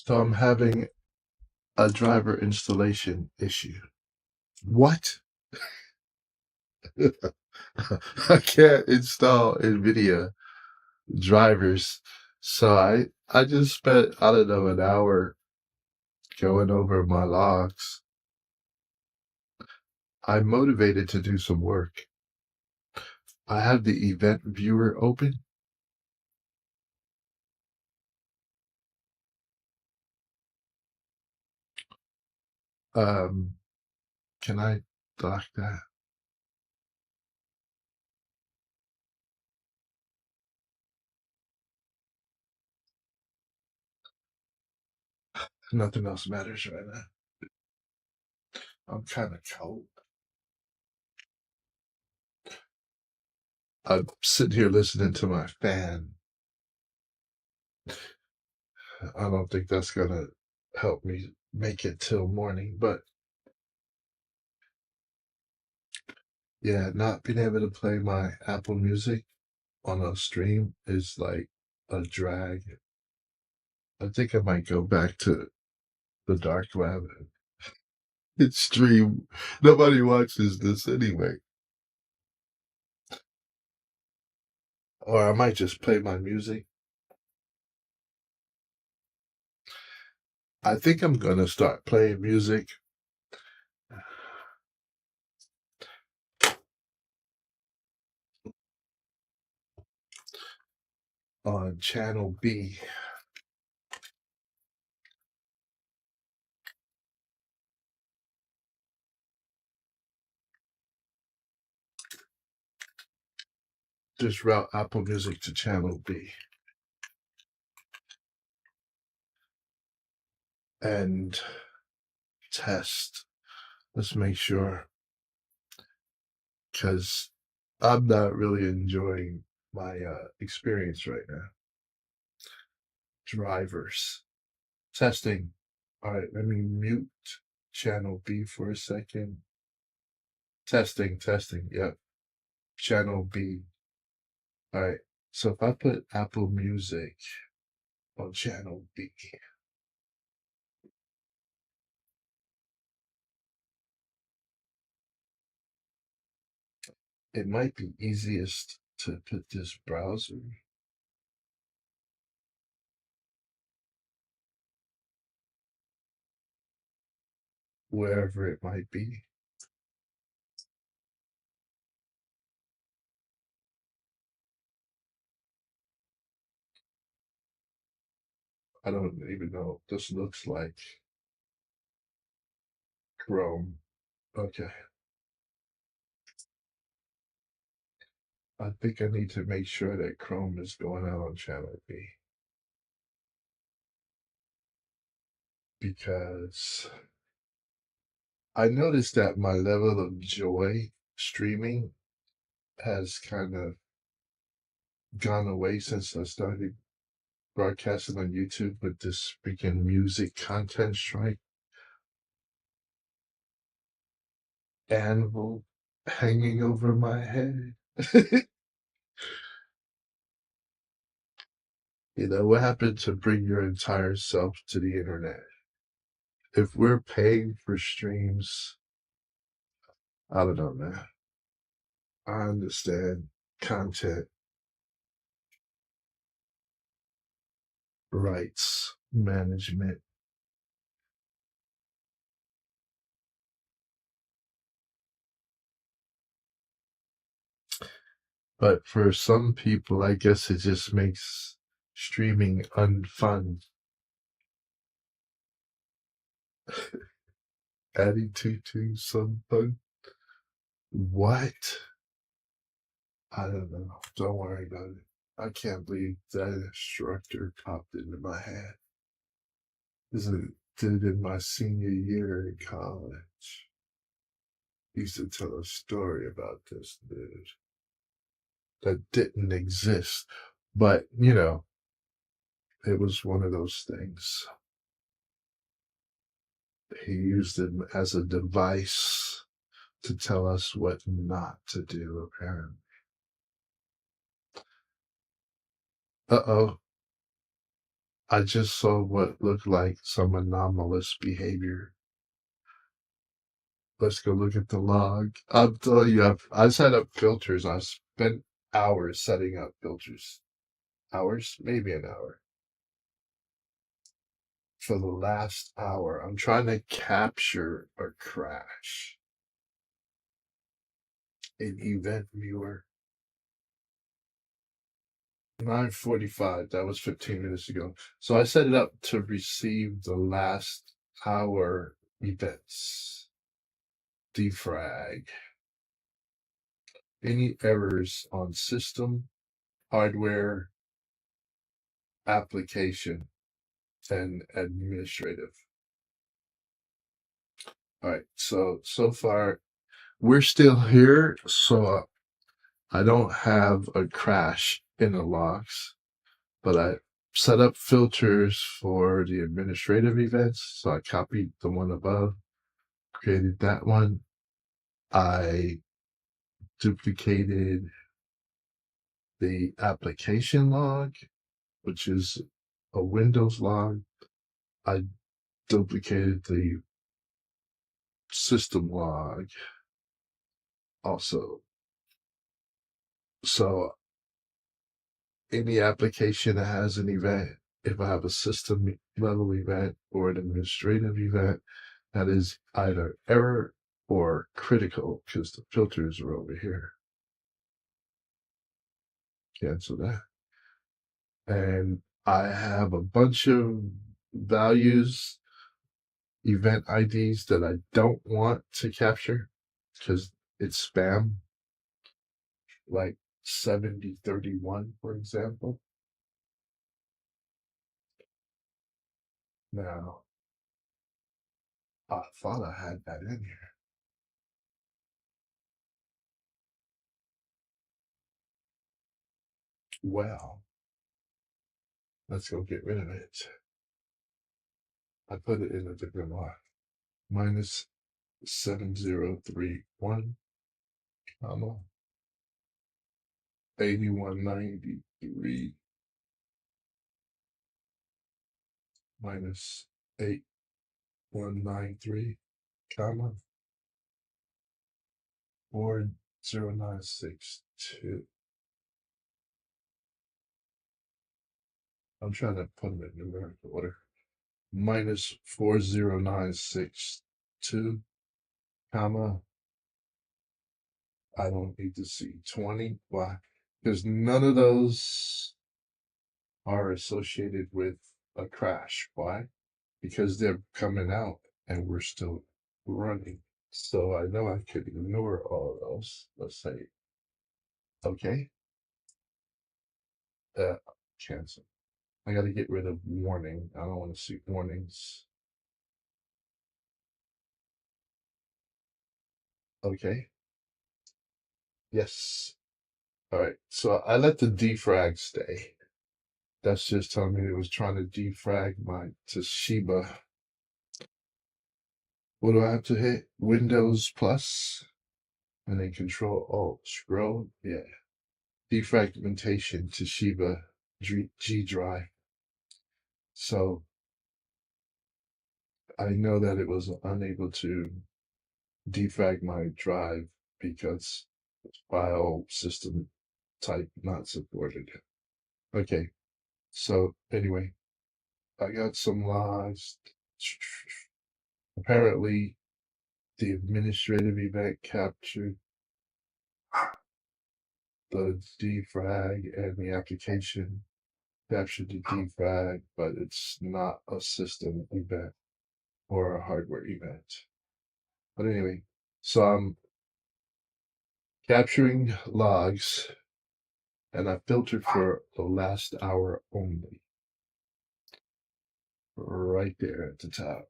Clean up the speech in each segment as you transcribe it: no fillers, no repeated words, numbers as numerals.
So I'm having a driver installation issue. What? I can't install NVIDIA drivers. So I just spent, I don't know, an hour going over my logs. I'm motivated to do some work. I have the event viewer open. Um, can I dock that? Nothing else matters right now. I'm kind of cold. I'm sitting here listening to my fan. I don't think that's gonna help me make it till morning, but yeah, not being able to play my Apple Music on a stream is like a drag. I think I might go back to the dark web and stream. Nobody watches this anyway. Or I might just play my music. I think I'm gonna start playing music on channel B. Just route Apple Music to channel B. And test. Let's make sure, because I'm not really enjoying my experience right now. Drivers. Testing. All right, let me mute channel B for a second. Testing, testing. Yep. Channel B. All right. So if I put Apple Music on channel B, it might be easiest to put this browser wherever it might be. I don't even know what this looks like. Chrome. Okay. I think I need to make sure that Chrome is going out on channel B, because I noticed that my level of joy streaming has kind of gone away since I started broadcasting on YouTube with this freaking music content strike. Anvil hanging over my head. You know, what happened to bring your entire self to the internet? If we're paying for streams, I don't know, man. I understand content rights management. But for some people, I guess it just makes streaming unfun. Adding to something. What? I don't know. Don't worry about it. I can't believe that instructor popped into my head. This is did in my senior year in college. He used to tell a story about this dude that didn't exist. But, you know, it was one of those things. He used it as a device to tell us what not to do, apparently. Uh-oh. I just saw what looked like some anomalous behavior. Let's go look at the log. I'm telling you, I set up filters. I spent hours setting up filters. Hours? Maybe an hour. For the last hour, I'm trying to capture a crash in Event Viewer. 9:45. That was 15 minutes ago. So I set it up to receive the last hour events. Defrag. Any errors on system, hardware, application, and administrative. All right. So far we're still here. So I don't have a crash in the logs, but I set up filters for the administrative events. So I copied the one above, created that one. I duplicated the application log, which is a Windows log. I duplicated the system log also. So any application that has an event, if I have a system level event or an administrative event, that is either error or critical because the filters are over here. Cancel that. And I have a bunch of values, event IDs that I don't want to capture because it's spam, like 7031, for example. Now, I thought I had that in here. Well, let's go get rid of it. I put it in a different line. Minus 7031, comma, 8193 minus 8193, comma, 40962. I'm trying to put them in numerical order. Minus 40962, comma, I don't need to see 20. Why? Because none of those are associated with a crash. Why? Because they're coming out and we're still running. So I know I could ignore all of those. Let's say, okay, cancel. I got to get rid of warning. I don't want to see warnings. Okay. Yes. All right. So I let the defrag stay. That's just telling me it was trying to defrag my Toshiba. What do I have to hit? Windows plus and then Control Alt scroll. Yeah. Defragmentation Toshiba G drive. So I know that it was unable to defrag my drive because file system type not supported. Okay. So anyway, I got some logs. Apparently, the administrative event captured the defrag and the application captured the defrag, but it's not a system event or a hardware event. But anyway, so I'm capturing logs and I filtered for the last hour only. Right there at the top.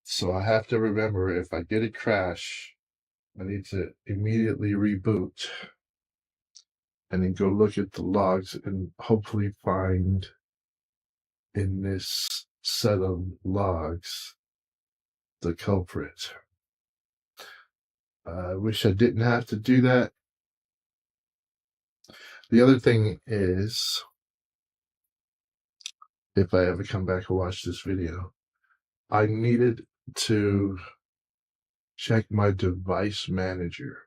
So I have to remember if I get a crash, I need to immediately reboot and then go look at the logs and hopefully find in this set of logs the culprit. I wish I didn't have to do that. The other thing is if I ever come back and watch this video. I needed to check my device manager,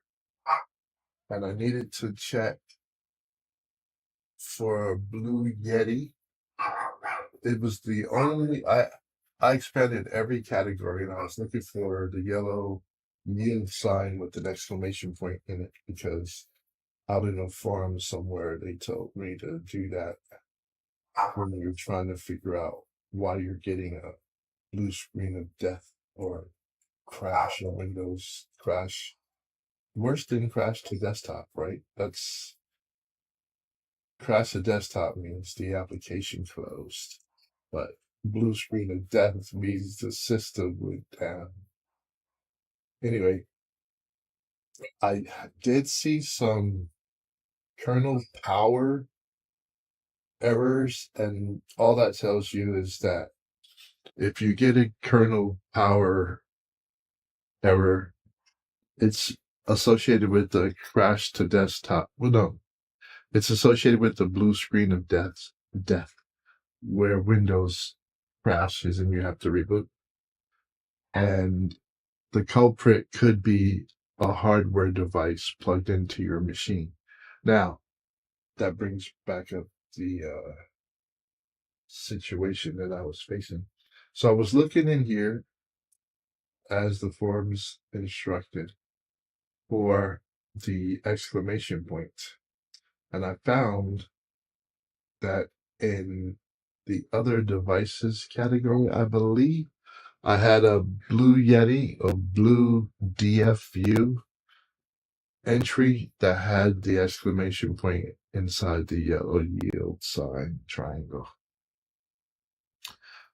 and I needed to check for a Blue Yeti. It was the only I expanded every category, and I was looking for the yellow yield sign with an exclamation point in it, because out in a forum somewhere they told me to do that when you're trying to figure out why you're getting a blue screen of death or crash or Windows crash. Worse than crash to desktop, right? That's crash to desktop means the application closed, but blue screen of death means the system went down. Anyway, I did see some kernel power errors, and all that tells you is that if you get a kernel power error, it's associated with the crash to desktop. Well, no, it's associated with the blue screen of death, where Windows crashes and you have to reboot. And the culprit could be a hardware device plugged into your machine. Now, that brings back up the situation that I was facing. So I was looking in here as the forums instructed for the exclamation point, and I found that in the other devices category, I believe I had a Blue Yeti or Blue DFU entry that had the exclamation point inside the yellow yield sign triangle.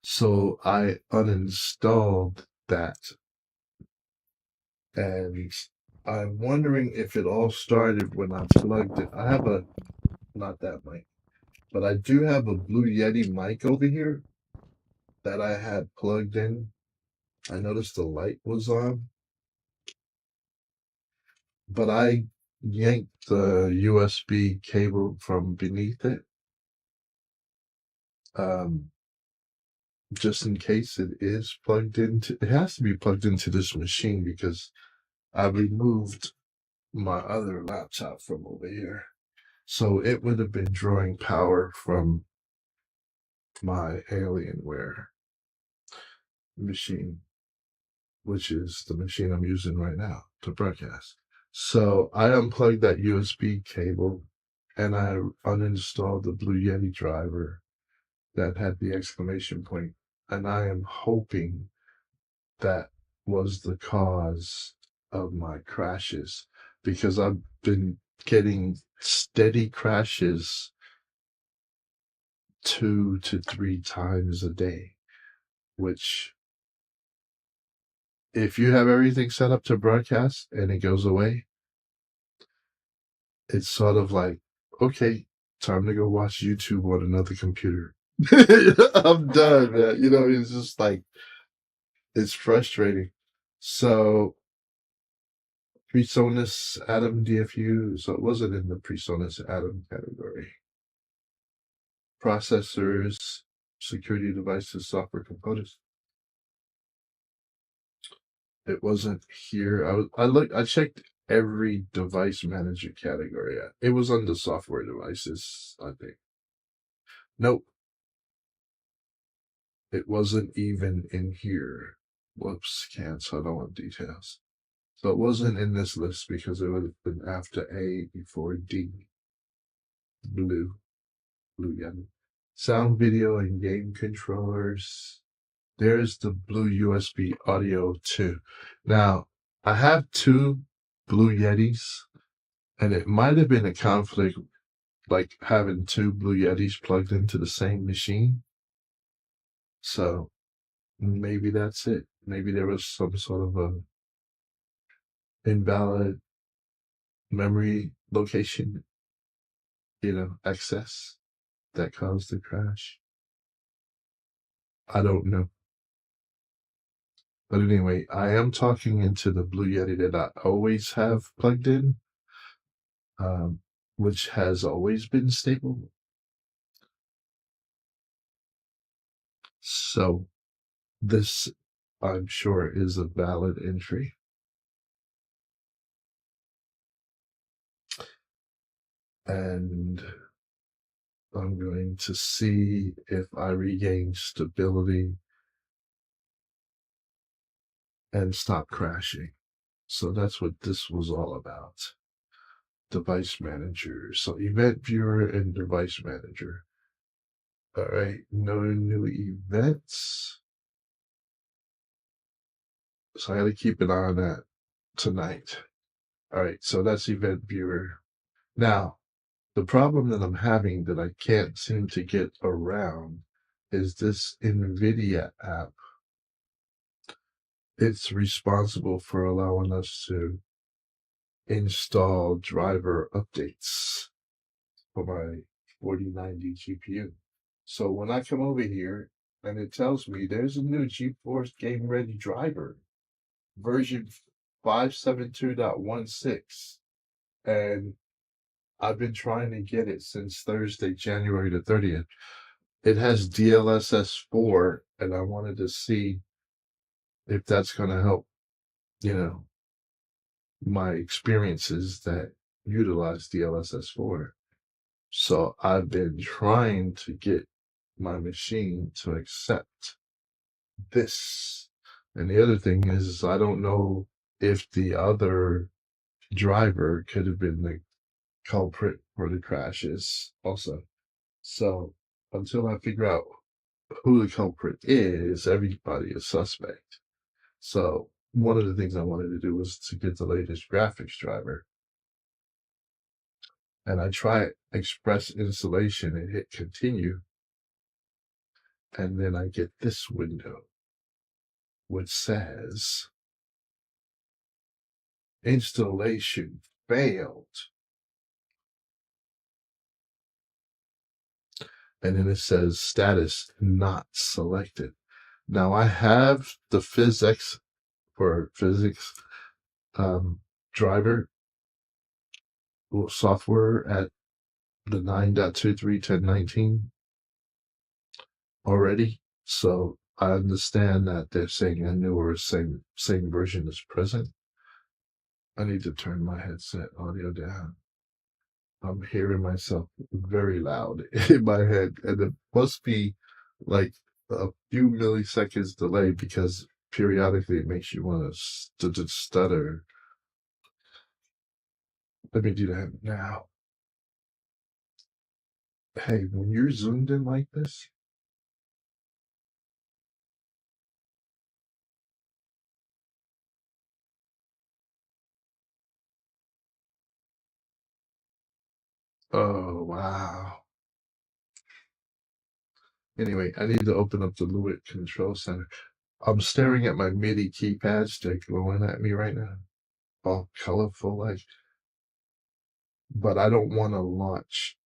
So I uninstalled that, and I'm wondering if it all started when I plugged it. I have a, not that mic, but I do have a Blue Yeti mic over here that I had plugged in. I noticed the light was on, but I yanked the USB cable from beneath it, just in case it is plugged into. It has to be plugged into this machine because I removed my other laptop from over here, so it would have been drawing power from my Alienware machine, which is the machine I'm using right now to broadcast. So I unplugged that USB cable and I uninstalled the Blue Yeti driver that had the exclamation point, and I am hoping that was the cause of my crashes, because I've been getting steady crashes 2 to 3 times a day, which, if you have everything set up to broadcast and it goes away, it's sort of like, okay, time to go watch YouTube on another computer. I'm done, man. You know, it's just like, it's frustrating. So, Presonus Atom DFU, so it wasn't in the Presonus Atom category. Processors, security devices, software components. It wasn't here. I checked every device manager category. It was under software devices, I think. Nope. It wasn't even in here. Whoops, cancel. I don't want details. So it wasn't in this list because it would have been after A before D. Blue Yeti. Sound, video, and game controllers. There's the Blue USB audio too. Now, I have 2 Blue Yetis, and it might have been a conflict, like having 2 Blue Yetis plugged into the same machine. So maybe that's it. Maybe there was some sort of a invalid memory location, access that caused the crash. I don't know. But anyway, I am talking into the Blue Yeti that I always have plugged in, which has always been stable. So this, I'm sure, is a valid entry. And I'm going to see if I regain stability and stop crashing. So that's what this was all about. Device manager. So event viewer and device manager. All right, no new events. So I got to keep an eye on that tonight. All right, so that's event viewer. Now, the problem that I'm having that I can't seem to get around is this NVIDIA app. It's responsible for allowing us to install driver updates for my 4090 GPU. So when I come over here and it tells me there's a new GeForce Game Ready driver, version 572.16, and I've been trying to get it since Thursday, January the 30th. It has DLSS 4, and I wanted to see if that's going to help, my experiences that utilize DLSS 4. So I've been trying to get my machine to accept this. And the other thing is, I don't know if the other driver could have been the culprit for the crashes also. So until I figure out who the culprit is, everybody is suspect. So one of the things I wanted to do was to get the latest graphics driver. And I try express installation and hit continue. And then I get this window, which says installation failed. And then it says status not selected. Now I have the physics driver software at the 9.23.10.19 already. So I understand that they're saying a newer same version is present. I need to turn my headset audio down. I'm hearing myself very loud in my head, and it must be like a few milliseconds delay because periodically it makes you want to stutter. Let me do that now. Hey, when you're zoomed in like this, oh wow. Anyway, I need to open up the Lewitt Control Center. I'm staring at my MIDI keypads. They're glowing at me right now, all colorful like. But I don't want to launch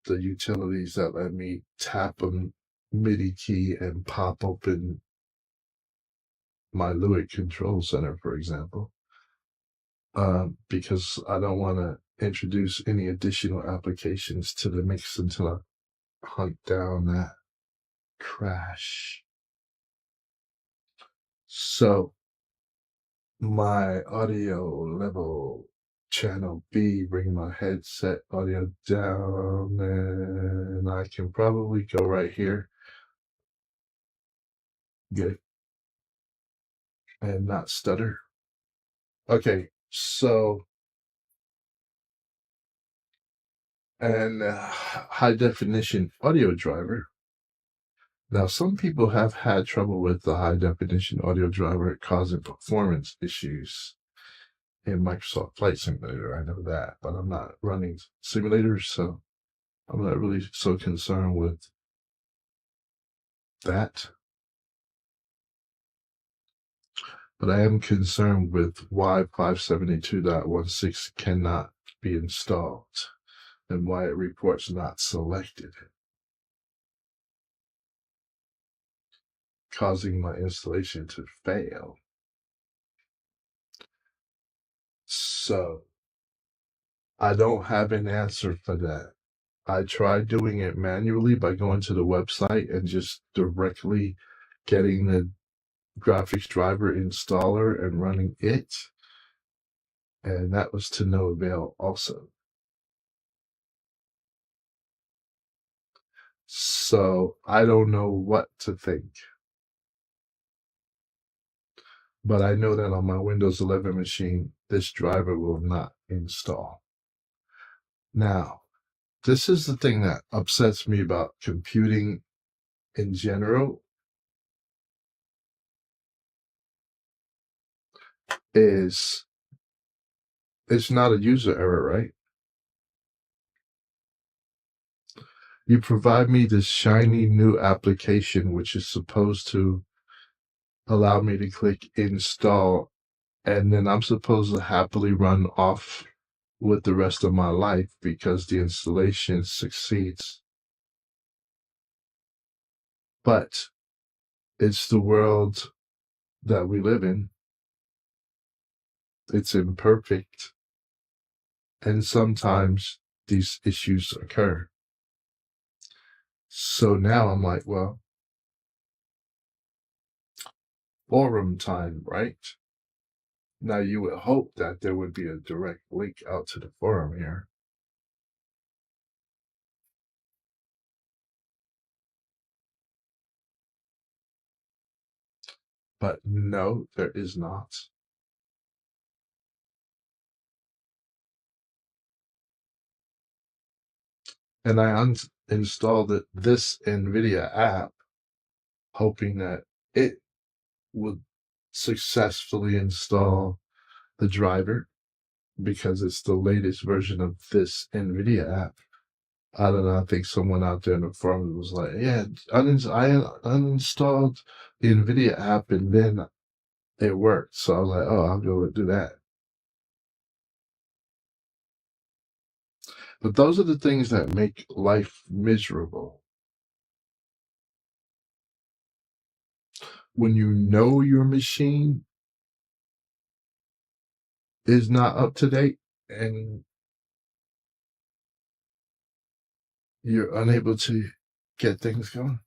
the utilities that let me tap a MIDI key and pop open my Lewitt Control Center, for example, because I don't want to introduce any additional applications to the mix until I hunt down that crash. So my audio level channel B, bring my headset audio down, and I can probably go right here, get it, and not stutter. Okay, so, and high definition audio driver. Now, some people have had trouble with the high definition audio driver causing performance issues in Microsoft Flight Simulator. I know that, but I'm not running simulators, so I'm not really so concerned with that. But I am concerned with why 572.16 cannot be installed and why it reports not selected, causing my installation to fail. So I don't have an answer for that. I tried doing it manually by going to the website and just directly getting the graphics driver installer and running it, and that was to no avail also. So I don't know what to think, but I know that on my Windows 11 machine, this driver will not install. Now, this is the thing that upsets me about computing in general is it's not a user error, right? You provide me this shiny new application, which is supposed to allow me to click install, and then I'm supposed to happily run off with the rest of my life because the installation succeeds. But it's the world that we live in. It's imperfect, and sometimes these issues occur. So now I'm like, well, forum time, right? Now you would hope that there would be a direct link out to the forum here. But no, there is not. And I uninstalled this NVIDIA app, hoping that it would successfully install the driver because it's the latest version of this NVIDIA app. I don't know. I think someone out there in the forum was like, "Yeah, I uninstalled the NVIDIA app and then it worked." So I was like, "Oh, I'll go and do that." But those are the things that make life miserable. When you know your machine is not up to date and you're unable to get things going.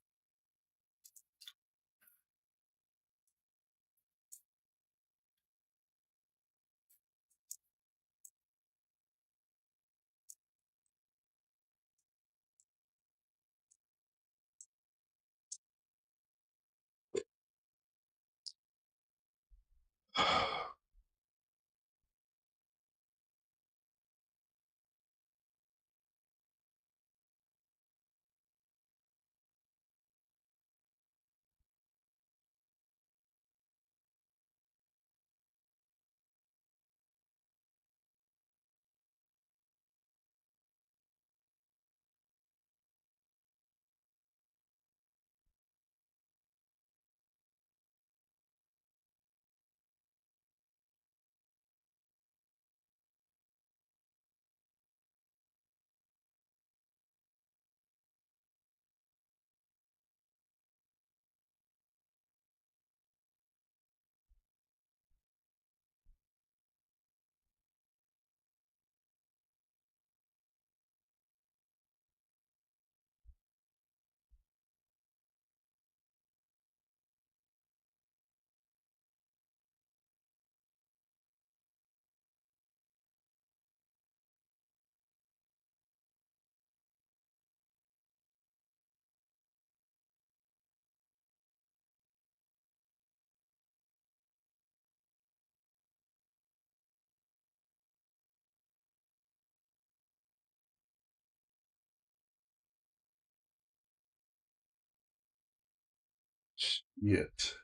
Yet.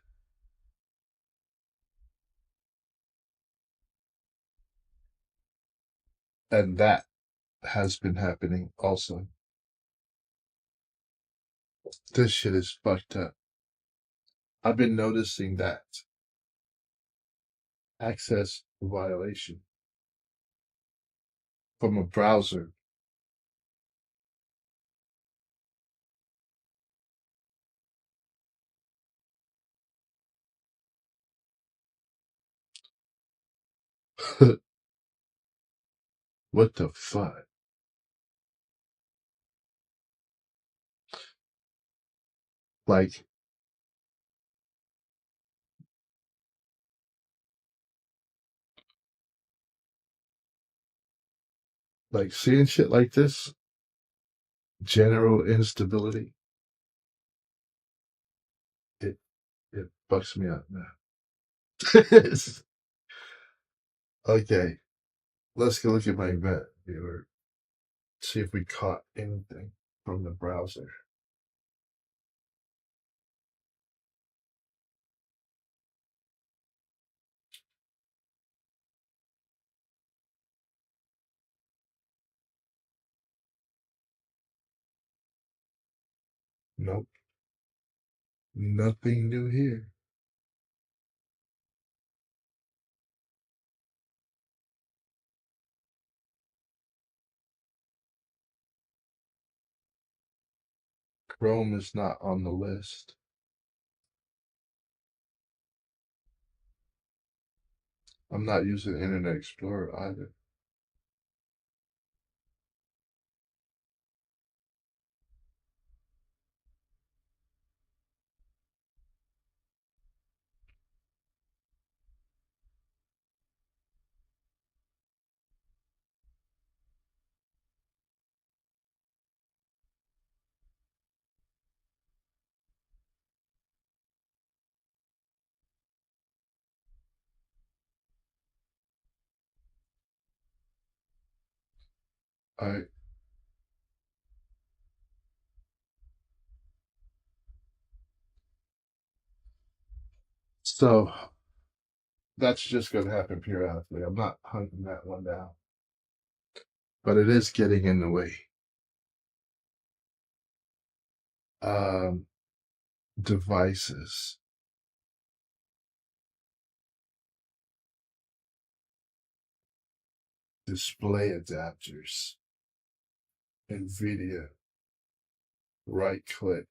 And that has been happening also. This shit is fucked up. I've been noticing that access violation from a browser. What the fuck? Like seeing shit like this, general instability, it it bucks me up, man. Okay, let's go look at my event viewer. See if we caught anything from the browser. Nope, nothing new here. Chrome is not on the list. I'm not using Internet Explorer either. Alright, so that's just going to happen periodically. I'm not hunting that one down, but it is getting in the way. Um, Devices, display adapters, NVIDIA, right click,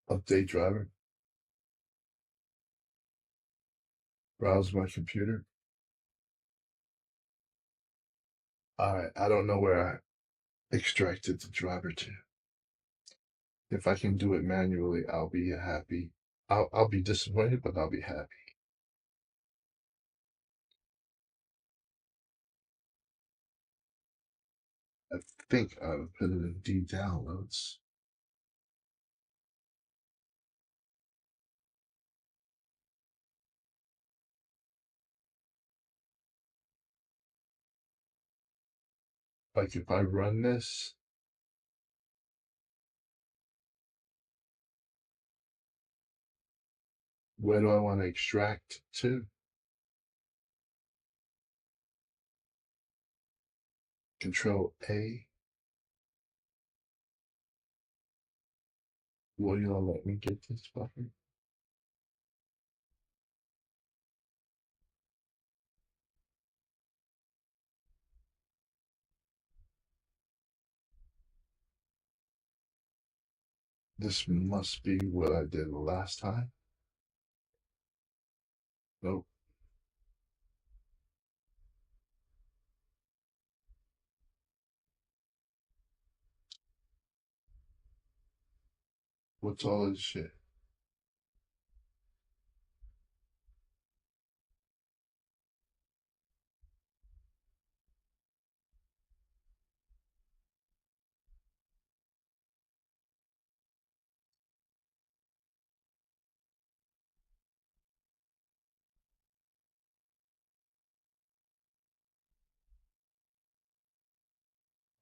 update driver, browse my computer. Alright, I don't know where I extracted the driver to. If I can do it manually, I'll be happy. I'll be disappointed, but I'll be happy. I think I would put it in D downloads. Like if I run this, where do I want to extract to? Control A. Will you let me get this fucker? This must be what I did last time. Nope. What's all this shit?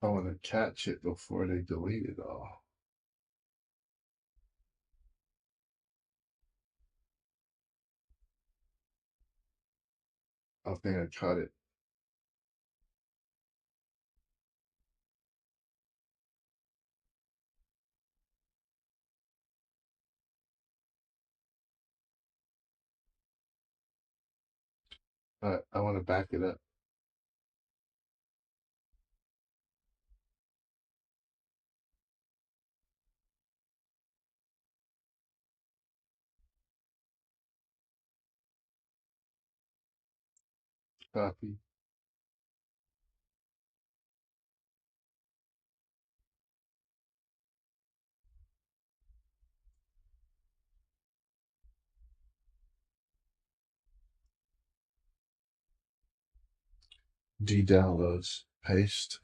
I want to catch it before they delete it all. I think I caught it. I want to back it up. Copy. D-downloads, paste.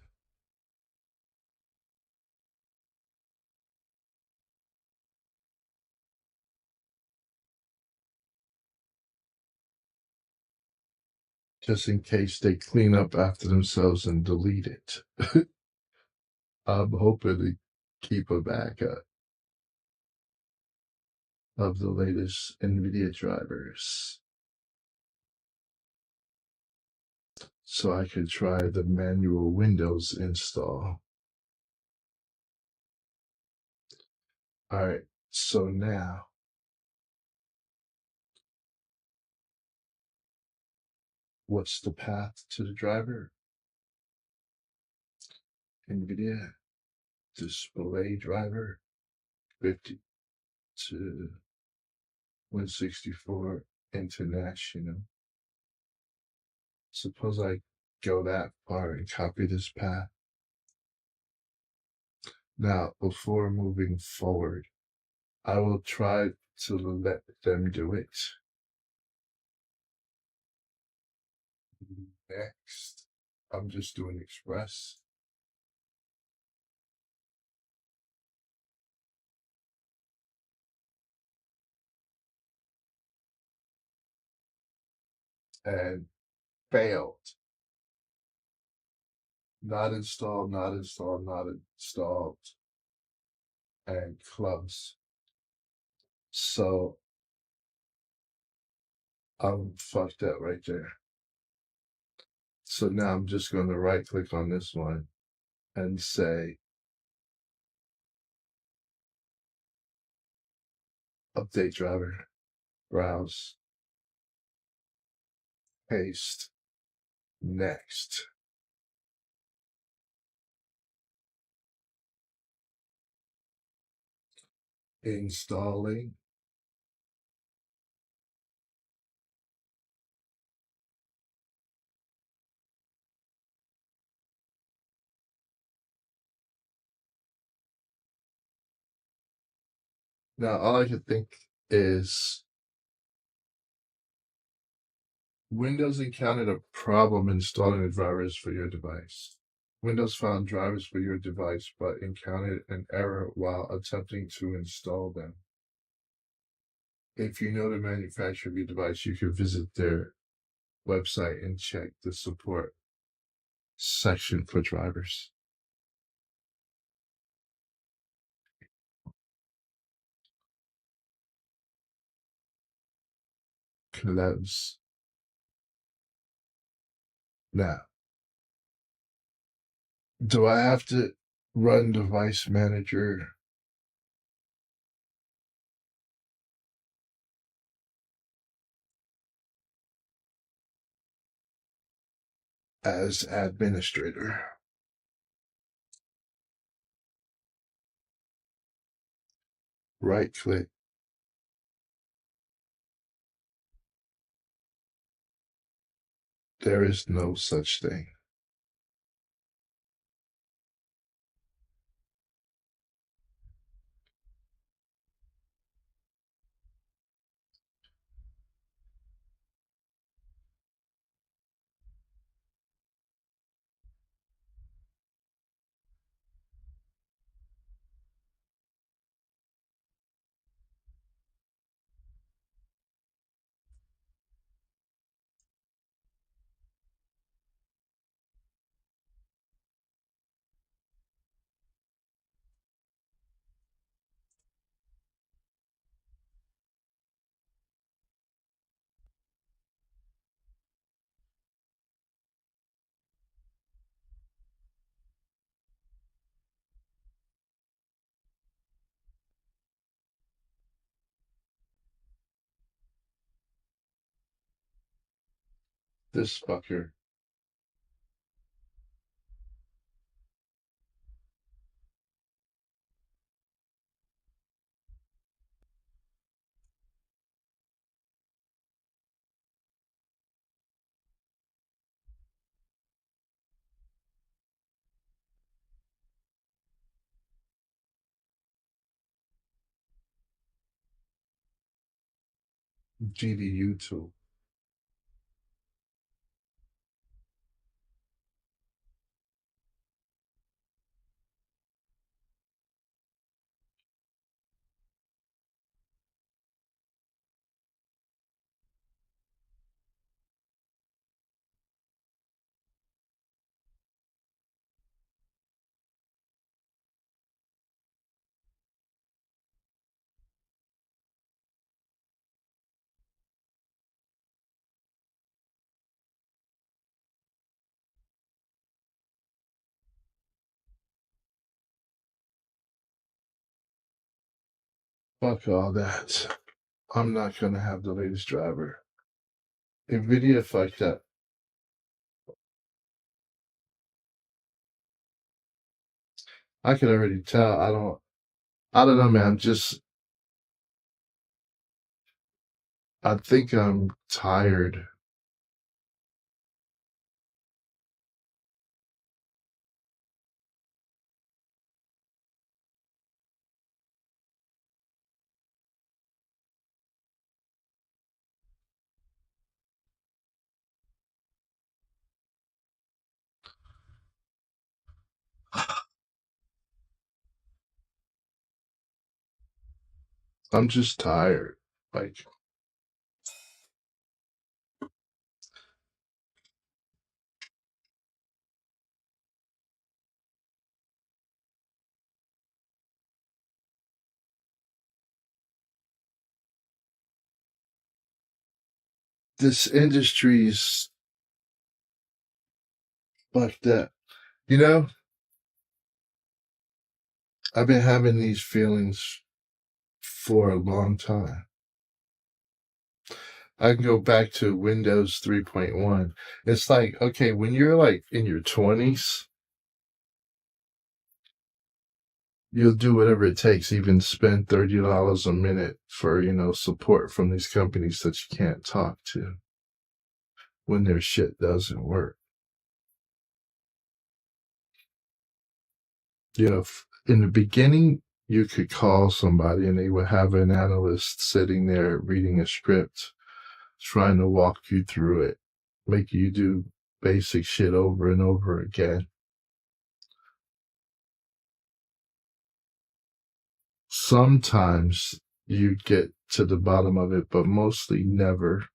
Just in case they clean up after themselves and delete it. I'm hoping to keep a backup of the latest NVIDIA drivers so I could try the manual Windows install. All right, so now what's the path to the driver? NVIDIA display driver 50 to 164 international. Suppose I go that far and copy this path. Now, before moving forward, I will try to let them do it. Next, I'm just doing Express. And failed. Not installed, not installed, not installed. And close. So I'm fucked up right there. So now I'm just going to right click on this one and say update driver, browse, paste, next. Installing. Now all I can think is Windows encountered a problem installing the drivers for your device. Windows found drivers for your device but encountered an error while attempting to install them. If you know the manufacturer of your device, you can visit their website and check the support section for drivers. Close. Now, do I have to run Device Manager as administrator? Right click. There is no such thing. This fucker. GDU tool. Fuck all that. I'm not gonna have the latest driver. NVIDIA fucked up. I can already tell. I don't know, man. I think I'm tired. I'm just tired. Like, this industry's fucked up. You know, I've been having these feelings for a long time. I can go back to Windows 3.1. It's like, okay, when you're like in your 20s, you'll do whatever it takes, even spend $30 a minute for, support from these companies that you can't talk to when their shit doesn't work. In the beginning, you could call somebody and they would have an analyst sitting there reading a script, trying to walk you through it, make you do basic shit over and over again. Sometimes you get to the bottom of it, but mostly never.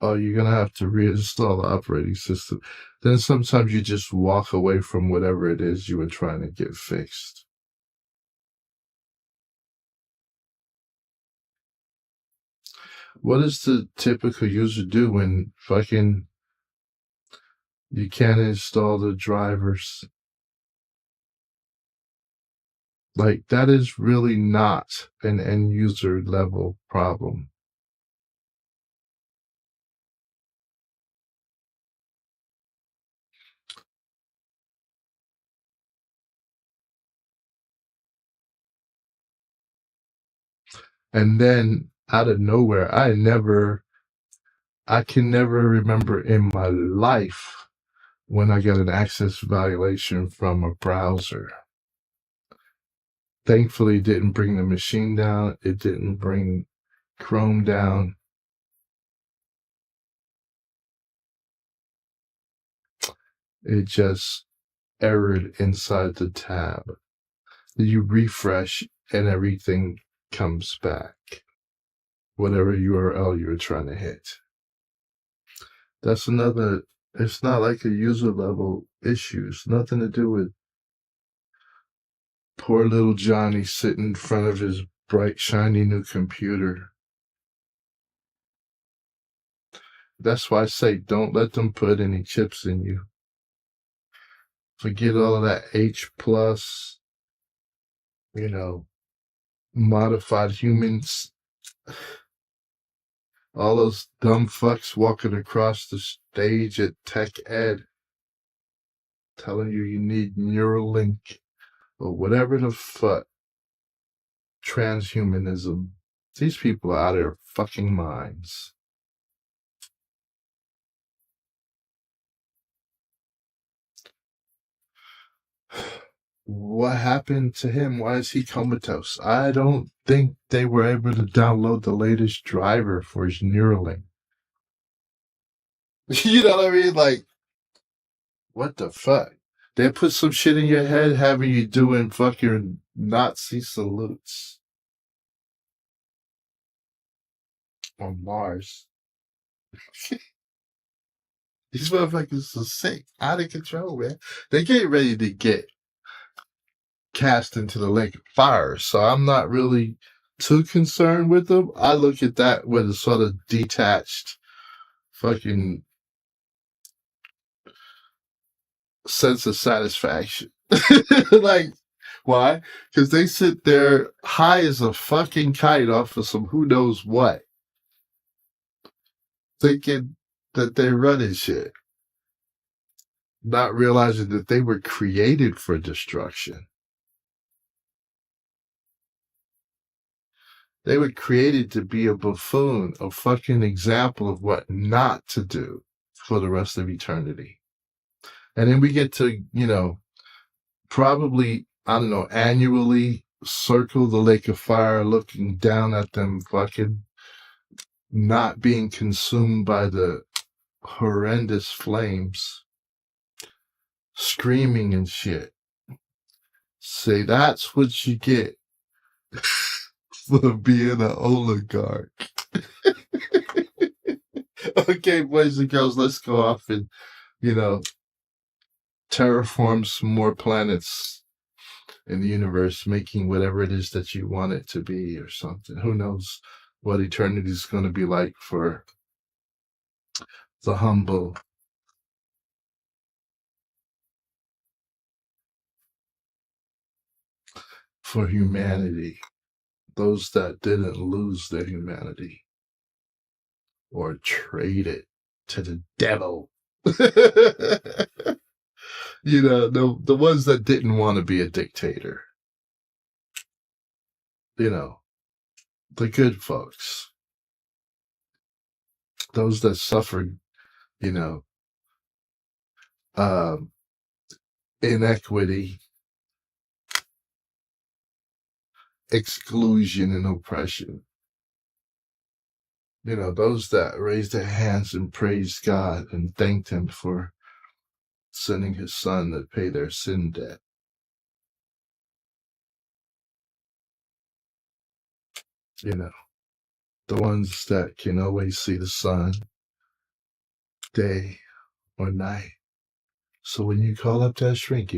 Oh, you're going to have to reinstall the operating system. Then sometimes you just walk away from whatever it is you were trying to get fixed. What does the typical user do when fucking you can't install the drivers? Like, that is really not an end user level problem. And then out of nowhere, I can never remember in my life when I got an access violation from a browser. Thankfully, it didn't bring the machine down. It didn't bring Chrome down. It just errored inside the tab. You refresh and everything comes back. Whatever URL you're trying to hit. That's another, it's not like a user level issue. It's nothing to do with poor little Johnny sitting in front of his bright, shiny new computer. That's why I say don't let them put any chips in you. Forget all of that H plus, modified humans. All those dumb fucks walking across the stage at Tech Ed telling you need Neuralink or whatever the fuck. Transhumanism. These people are out of their fucking minds. What happened to him? Why is he comatose? I don't think they were able to download the latest driver for his Neuralink. You know what I mean? Like, what the fuck? They put some shit in your head having you doing fucking Nazi salutes on Mars. These motherfuckers are sick, out of control, man. They get ready to get cast into the lake of fire, so I'm not really too concerned with them. I look at that with a sort of detached fucking sense of satisfaction. Like, Why? Because they sit there high as a fucking kite off of some who knows what, thinking that they're running shit, not realizing that they were created for destruction. They were created to be a buffoon, a fucking example of what not to do for the rest of eternity. And then we get to, probably, I don't know, annually circle the lake of fire looking down at them fucking not being consumed by the horrendous flames, screaming and shit. Say that's what you get for being an oligarch. Okay, boys and girls, let's go off and, terraform some more planets in the universe, making whatever it is that you want it to be or something. Who knows what eternity is going to be like for the humble. For humanity, those that didn't lose their humanity or trade it to the devil. The ones that didn't want to be a dictator. The good folks. Those that suffered, inequity, exclusion, and oppression. Those that raised their hands and praised God and thanked Him for sending His Son to pay their sin debt. The ones that can always see the sun, day or night. So when you call up that shrink, you